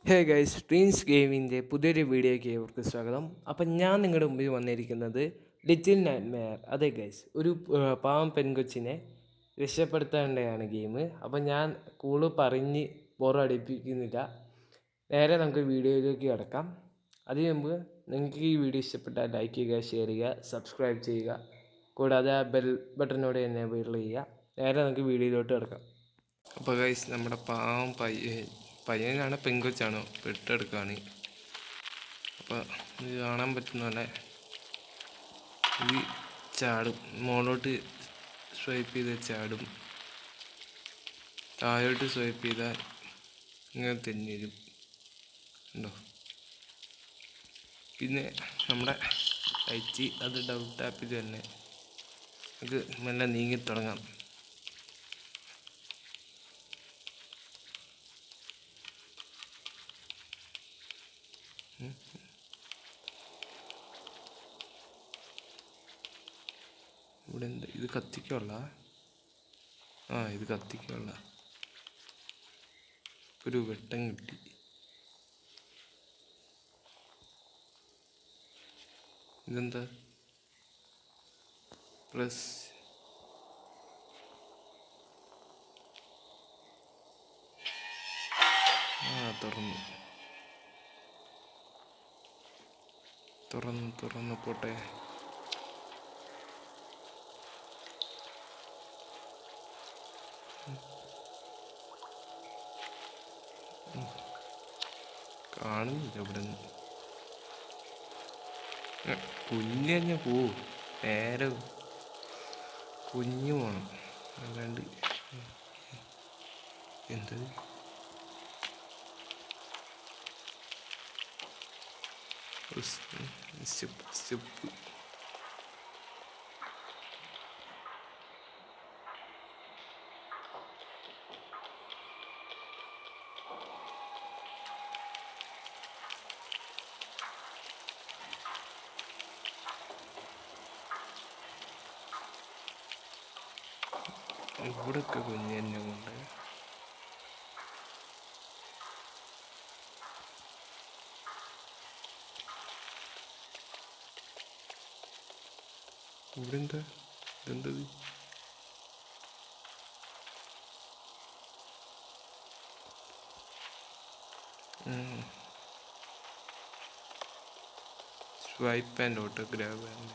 Hey guys, Prince ഗെയിമിൻ്റെ പുതിയൊരു വീഡിയോയ്ക്ക് ഏവർക്ക് സ്വാഗതം. അപ്പം ഞാൻ നിങ്ങളുടെ മുമ്പിൽ വന്നിരിക്കുന്നത് ലിറ്റിൽ നൈറ്റ്മെയർ. അതെ ഗൈസ്, ഒരു പാവം പെൺകൊച്ചിനെ രക്ഷപ്പെടുത്തേണ്ടതാണ് ഗെയിം. അപ്പം ഞാൻ കൂടുതൽ പറഞ്ഞ് ബോറടിപ്പിക്കുന്നില്ല, നേരെ നമുക്ക് വീഡിയോയിലേക്ക് കിടക്കാം. അതിനു മുമ്പ് നിങ്ങൾക്ക് ഈ വീഡിയോ ഇഷ്ടപ്പെട്ടാൽ ലൈക്ക് ചെയ്യുക, ഷെയർ ചെയ്യുക, സബ്സ്ക്രൈബ് ചെയ്യുക, കൂടാതെ ആ ബെൽ ബട്ടനോട് എനേബിൾ ചെയ്യുക. നേരെ നമുക്ക് വീഡിയോയിലോട്ട് കിടക്കാം. അപ്പോൾ ഗൈസ്, നമ്മുടെ പാവം പയ്യനാണ് പെങ്കൊച്ചാണോ പെട്ടെടുക്കുകയാണ്. അപ്പോൾ ഇത് കാണാൻ പറ്റുന്ന പോലെ ഇത് ചാടും, മുകളിലോട്ട് സ്വൈപ്പ് ചെയ്ത് ചാടും, താഴോട്ട് സ്വൈപ്പ് ചെയ്താൽ ഇങ്ങനെ തന്നെ വരും. ഉണ്ടോ? പിന്നെ നമ്മുടെ ലൈറ്റ് അത് ഡൗട്ട് ആപ്പിൽ തന്നെ നമുക്ക് മെല്ലെ നീങ്ങി തുടങ്ങാം. ഇവിടെ എന്താ ഇത് കത്തിക്കുള്ള? ഇത് കത്തിക്കുള്ള ഒരു വെട്ടം കിട്ടി. ഇതെന്താ? പ്ലസ് തുറന്നു തുറന്നു തുറന്നു പോട്ടെ. കാണുന്നില്ല ഇവിടെ നിന്ന്. കുഞ്ഞ് തന്നെ പോവും, നേരെ കുഞ്ഞു പോണം, അല്ലാണ്ട് എന്തത്? സ്റ്റെപ്പ് ഇവിടൊക്കെ കുഞ്ഞ് തന്നെ കൊണ്ട് ഇവിടെ എന്താ? ഇതെന്തത്? സ്വൈപ്പ് ആൻഡ് ഓട്ടോഗ്രാഫ് അല്ലേ?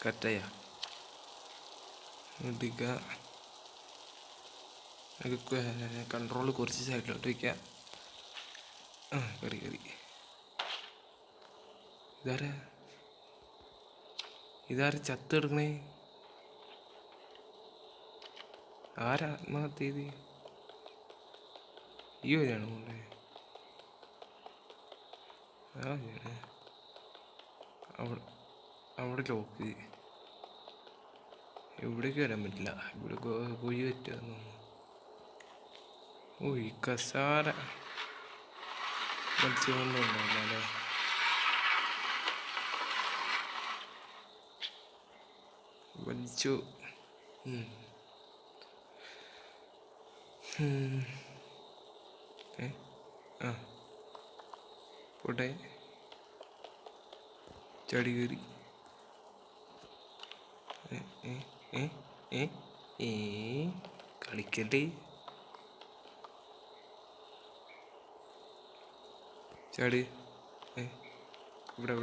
കട്ടയ ഇടുക. കൺട്രോൾ കുറച്ച് സൈഡിലോട്ട് വയ്ക്കുക. കറി ഇതാരാ ചത്തെടുക്കണേ? ആരാ ആത്മഹത്യ ചെയ്ത്? ഈ വഴിയാണ് കൊണ്ട് അവിടെ ലോക്ക്. ഇവിടേക്ക് വരാൻ പറ്റില്ല, ഇവിടെ കുഴി പറ്റുന്നു. ഈ കസാര വലിച്ചുകൊണ്ടുണ്ടാവില്ല അല്ലേ? വലിച്ചു. പോട്ടെ, ചടി കയറി. കളിക്കല്ലേ? ചാടി. ഇവിടെ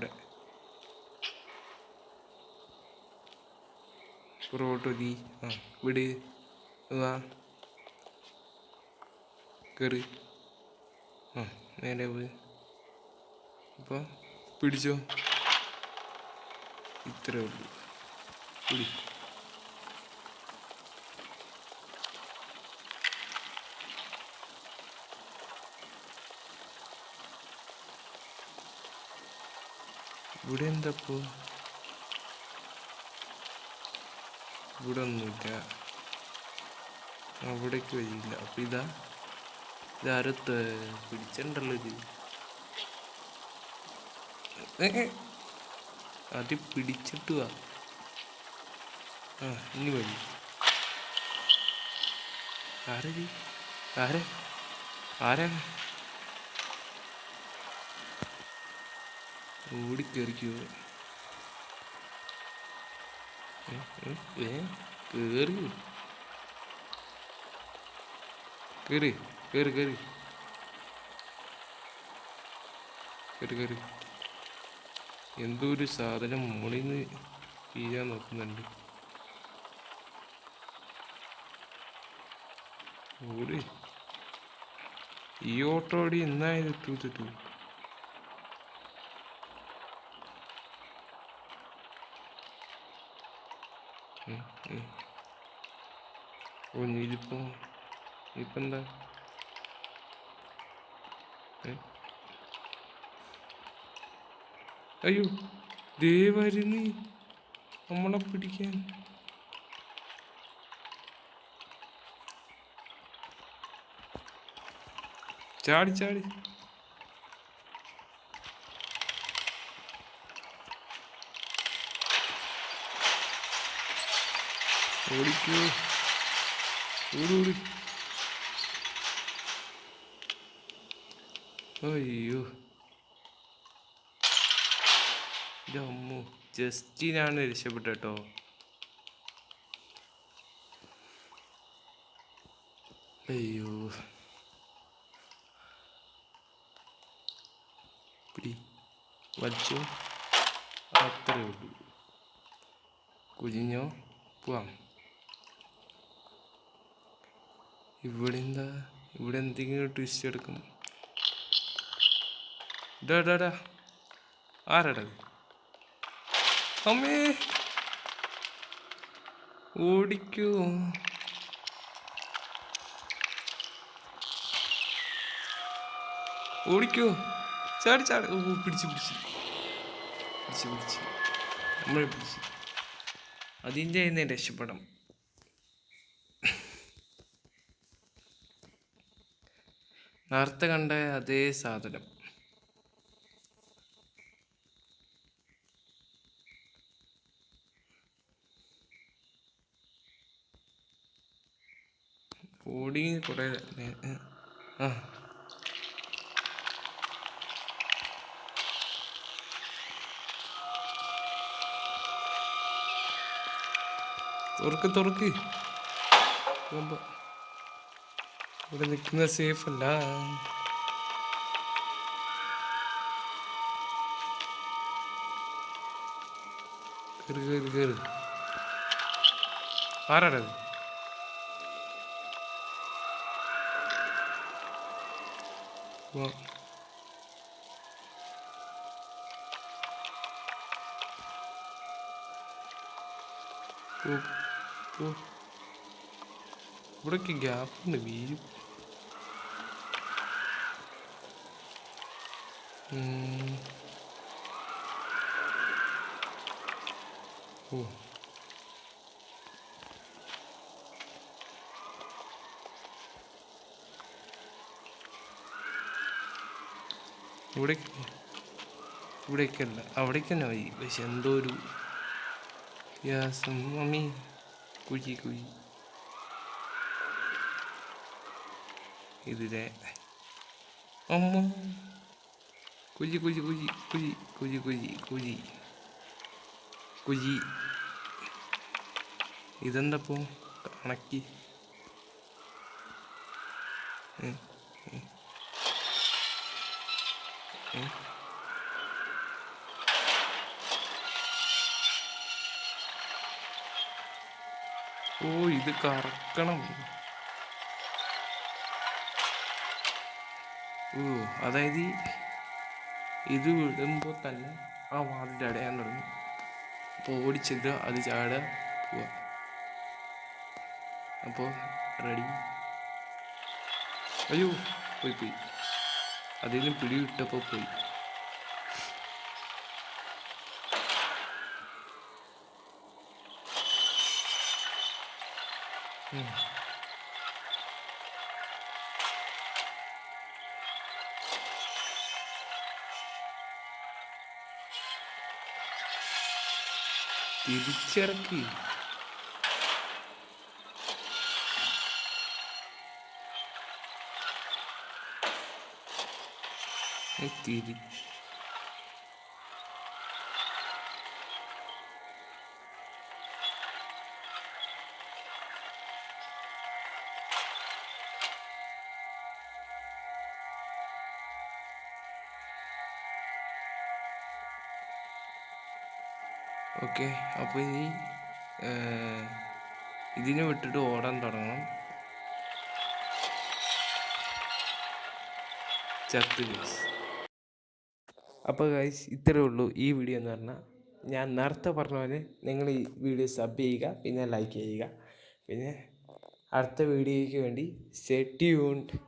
പുറകോട്ട് നീ വിട്. വാ, കയറി. നേരെ പോയി. അപ്പോൾ പിടിച്ചോ, ഇത്രേ ഉള്ളൂ. പിടി. ഇവിടെ എന്തപ്പോ? ഇവിടെ ഒന്നുമില്ല, അവിടേക്ക് വഴിയില്ല. അപ്പം ഇതാരത്ത് പിടിച്ചിട്ടുണ്ടല്ലോ ഇത്. അത് പിടിച്ചിട്ട് വാ. ഇനി വഴി ആരത്? ആരാ? ആരാ? ഓടിക്കേറിക്കോ? കേറി കേറി കേറി കേറി കേറി കേറി. എന്തോ ഒരു സാധനം മുകളിൽ നിന്ന് വീഴാൻ നോക്കുന്നുണ്ട്. ഓടി. ഈ ഓട്ടോ ഓടി എന്നായത് എത്തൂത്തിട്ടു. ഓ നീതിപ്പോ ഇപ്പം എന്താ? അയ്യോ ദേ വരുന്നീ നമ്മളെ പിടിക്കാൻ. ചാടി ചാടി. ഓടിക്കോ, ഓടി. അയ്യോ അമ്മോ, ജസ്റ്റിനാണ് രക്ഷപ്പെട്ടു. അയ്യോ പിടി വലിച്ചോ, അത്രേ ഉള്ളൂ. കുഞ്ഞോ പോവാം. ഇവിടെ എന്താ? ഇവിടെ എന്തെങ്കിലും ട്വിസ്റ്റ് എടുക്കും. ഡാ ആരാടാ? അമ്മേ ഓടിക്കോ. ഓടിക്കോ, ചാടി ചാടി. ഓ പിടിച്ച് നമ്മളെ പിടിച്ച്. അതിൻ്റെ തന്നെ രക്ഷപ്പെടാം. നേരത്തെ കണ്ട അതേ സാധനം. ഓടി കുറെ. ആ തുറക്ക് പോകുമ്പോ ഇവിടെ നിൽക്കുന്നത് സേഫ് അല്ല. കേറ്. ആരാടത്? ഇവിടൊക്കെ ഗ്യാപ്പുണ്ട്, വീഴും. ഓ ഇവിടേക്കല്ല, അവിടേക്ക് തന്നെ വഴി. പക്ഷെ എന്തോ ഒരു ഗ്യാസും മമ്മി. കുഴി ഇതിലെ അമ്മ. കുഴി. ഇതെന്തപ്പോ കണക്കി? ഓ ഇത് കറക്കണം. ഓ അതായത് ഇത് വിടുമ്പോൾ തന്നെ ആ വാതിൽ അടയാൻ തുടങ്ങി. അപ്പോൾ ഓടിച്ചെല്ലുക, അത് ചാടുക, പോവുക. അപ്പോൾ റെഡി. അയ്യോ പോയി. അതിൽ നിന്ന് പിടി വിട്ടപ്പോൾ പോയി. തിരിച്ചിറക്കി. തിരി ഓക്കെ. അപ്പോൾ ഇനി ഇതിനെ വിട്ടിട്ട് ഓടാൻ തുടങ്ങണം. ചത്ത് ഗൈസ്. അപ്പോൾ ഗൈസ് ഇത്രയേ ഉള്ളൂ ഈ വീഡിയോ എന്ന് പറഞ്ഞാൽ. ഞാൻ നേരത്തെ പറഞ്ഞ പോലെ നിങ്ങൾ ഈ വീഡിയോ സബ് ചെയ്യുക, പിന്നെ ലൈക്ക് ചെയ്യുക, പിന്നെ അടുത്ത വീഡിയോയ്ക്ക് വേണ്ടി സ്റ്റേ ട്യൂൺഡ്.